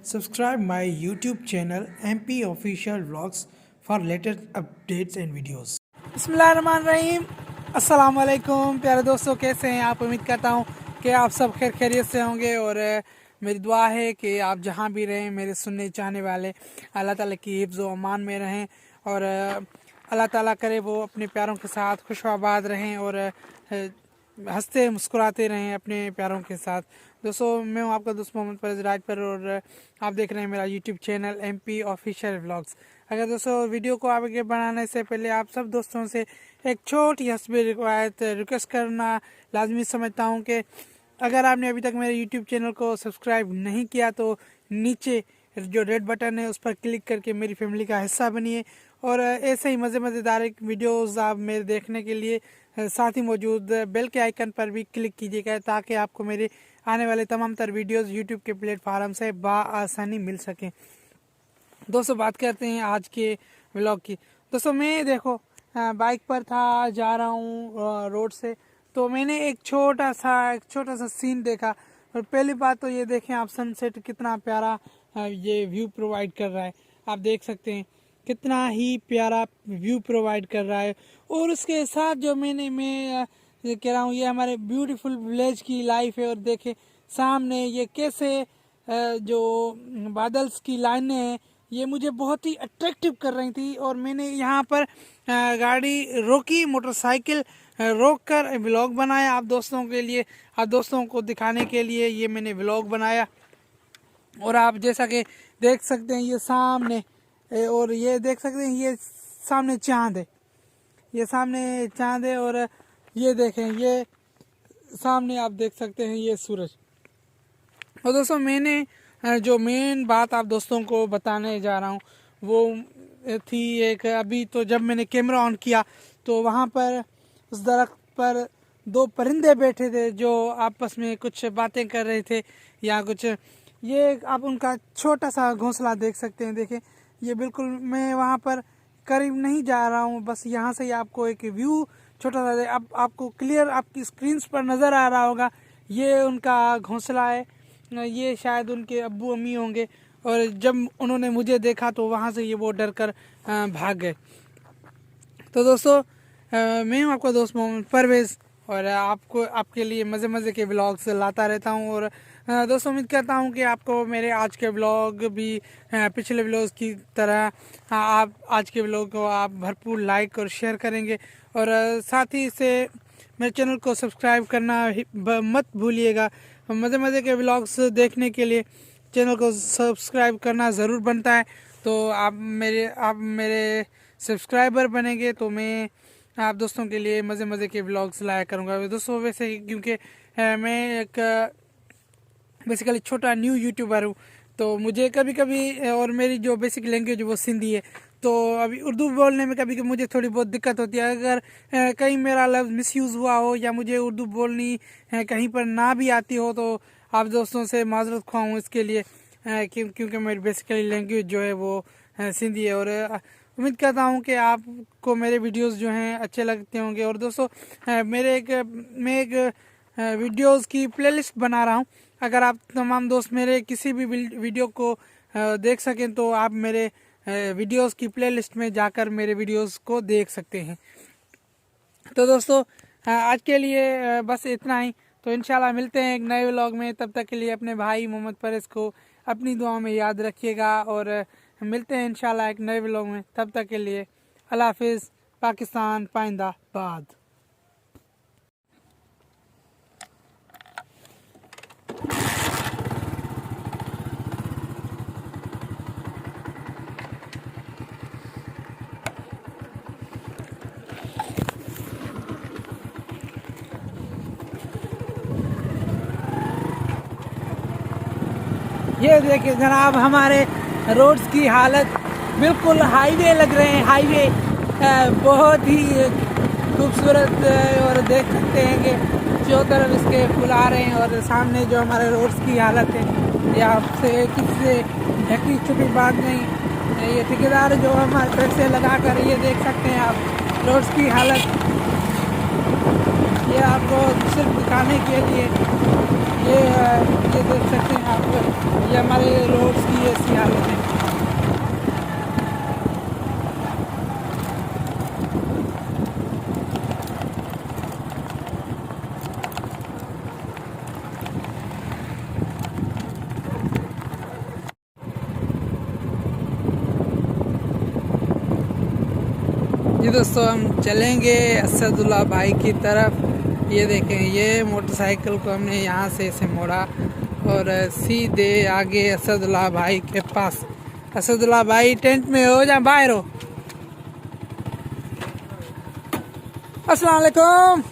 Subscribe my YouTube channel MP Official Vlogs for latest updates and videos. बिस्मिल्लाहिर्रहमानिर्रहीम। अस्सलाम वालेकुम प्यारे दोस्तों, कैसे हैं आप? उम्मीद करता हूं कि आप सब खैर खैरियत से होंगे और मेरी दुआ है कि आप जहां भी रहें मेरे सुनने चाहने वाले अल्लाह ताला की हिफ्ज़ व अमान में रहें और अल्लाह ताला करे वो अपने प्यारों के साथ खुशआबाद रहें और हंसते मुस्कुराते रहें अपने प्यारों के साथ। दोस्तों, मैं हूं आपका दोस्त मोहम्मद परवेज़ राजपर और आप देख रहे हैं मेरा YouTube channel MP official vlogs. अगर दोस्तों वीडियो को आगे बढ़ाने से पहले आप सब दोस्तों से एक छोटी हस्बी रिक्वेस्ट करना लाजमी समझता हूं कि अगर आपने अभी तक मेरे यूट्यूब चैनल को सब्सक्राइब नहीं किया तो नीचे जो रेड बटन है उस पर क्लिक करके मेरी फैमिली का हिस्सा बनिए और ऐसे ही मज़ेदार वीडियोस आप मेरे देखने के लिए साथ ही मौजूद बेल के आइकन पर भी क्लिक कीजिएगा ताकि आपको मेरे आने वाले तमाम तर वीडियोस यूट्यूब के प्लेटफार्म से आसानी मिल सकें। दोस्तों, बात करते हैं आज के व्लॉग की। दोस्तों, मैं देखो बाइक पर था, जा रहा हूँ रोड से, तो मैंने एक छोटा सा सीन देखा। और पहली बात तो ये देखें आप, सनसेट कितना प्यारा ये व्यू प्रोवाइड कर रहा है। आप देख सकते हैं कितना ही प्यारा व्यू प्रोवाइड कर रहा है। और उसके साथ जो मैं ये कह रहा हूँ, ये हमारे ब्यूटीफुल विलेज की लाइफ है। और देखें सामने ये कैसे जो बादल्स की लाइनें हैं ये मुझे बहुत ही अट्रैक्टिव कर रही थी। और मैंने यहाँ पर गाड़ी रोकी, मोटरसाइकिल रोक कर व्लॉग बनाया आप दोस्तों के लिए, आप दोस्तों को दिखाने के लिए ये मैंने व्लॉग बनाया। और आप जैसा कि देख सकते हैं ये सामने, और ये देख सकते हैं ये सामने चांद है, ये सामने चांद है। और ये देखें ये सामने आप देख सकते हैं ये सूरज। और दोस्तों, मैंने जो मेन बात आप दोस्तों को बताने जा रहा हूँ वो थी एक, अभी तो जब मैंने कैमरा ऑन किया तो वहाँ पर उस दरख्त पर दो परिंदे बैठे थे जो आपस में कुछ बातें कर रहे थे या कुछ। ये आप उनका छोटा सा घोंसला देख सकते हैं। देखें ये बिल्कुल, मैं वहाँ पर करीब नहीं जा रहा हूँ, बस यहाँ से ही आपको एक व्यू छोटा सा अब आपको क्लियर आपकी स्क्रीन पर नज़र आ रहा होगा। ये उनका घोंसला है, ये शायद उनके अब्बू अम्मी होंगे। और जब उन्होंने मुझे देखा तो वहाँ से ये वो डर कर भाग गए। तो दोस्तों, मैं हूँ आपका दोस्त मोहम्मद परवेज़ और आपके लिए मज़े के व्लॉग्स लाता रहता हूँ। और दोस्तों, उम्मीद करता हूँ कि आपको मेरे आज के व्लॉग भी पिछले व्लॉग्स की तरह आप आज के व्लॉग को आप भरपूर लाइक और शेयर करेंगे। और साथ ही से मेरे चैनल को सब्सक्राइब करना मत भूलिएगा। मज़े के व्लॉग्स देखने के लिए चैनल को सब्सक्राइब करना ज़रूर बनता है। तो आप मेरे सब्सक्राइबर बनेंगे तो मैं आप दोस्तों के लिए मज़े के व्लॉग्स लाया करूँगा। दोस्तों, वैसे क्योंकि मैं एक बेसिकली छोटा न्यू यूट्यूबर हूँ तो मुझे कभी कभी, और मेरी जो बेसिक लैंग्वेज वो सिंधी है, तो अभी उर्दू बोलने में कभी मुझे थोड़ी बहुत दिक्कत होती है। अगर कहीं मेरा लफ्ज़ मिसयूज़ हुआ हो या मुझे उर्दू बोलनी कहीं पर ना भी आती हो तो आप दोस्तों से माजरत ख्वाह इसके लिए, क्योंकि मेरी बेसिकली लैंग्वेज जो है वो सिंधी है। और उम्मीद करता हूँ कि आपको मेरे वीडियोस जो हैं अच्छे लगते होंगे। और दोस्तों, मैं एक वीडियोस की प्लेलिस्ट बना रहा हूँ। अगर आप तमाम दोस्त मेरे किसी भी वीडियो को देख सकें तो आप मेरे वीडियोस की प्लेलिस्ट में जाकर मेरे वीडियोस को देख सकते हैं। तो दोस्तों, आज के लिए बस इतना ही। तो इंशाल्लाह मिलते हैं एक नए व्लॉग में। तब तक के लिए अपने भाई मोहम्मद परवेज़ को अपनी दुआ में याद रखिएगा और मिलते हैं इंशाल्लाह एक नए व्लॉग में। तब तक के लिए अल्लाह हाफिज़। पाकिस्तान पाइंदाबाद। ये देखिए जनाब, हमारे रोड्स की हालत बिल्कुल हाईवे लग रहे हैं, हाईवे बहुत ही खूबसूरत। और देख सकते हैं कि चारों तरफ इसके फूल आ रहे हैं। और सामने जो हमारे रोड्स की हालत है ये आपसे किसी से ढकी छुपी बात नहीं। ये ठेकेदार जो हमारे ट्रक से लगा कर, ये देख सकते हैं आप रोड्स की हालत। ये आपको सिर्फ दिखाने के लिए ये देख सकते हैं आप, ये हमारे रोड्स की जी दोस्तों, हम चलेंगे असदुल्ला भाई की तरफ। ये देखें, ये मोटरसाइकिल को हमने यहाँ से ऐसे मोड़ा और सीधे आगे असदुल्ला भाई के पास। असदुल्ला भाई टेंट में हो या बाहर हो? अस्सलाम वालेकुम।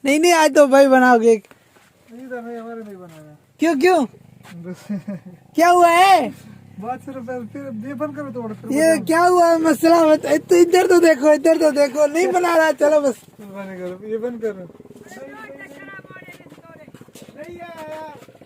नहीं आज तो भाई बनाओगे। नहीं था, मैं हमारे नहीं बनाया। क्यों क्यों बस क्या हुआ है? बात सिर्फ फिर ये बंद करो तो फिर ये क्या हुआ है मसला? तो इधर तो देखो, इधर तो देखो। नहीं बना रहा, चलो बस बंद करो, ये बंद करो। नहीं है यार।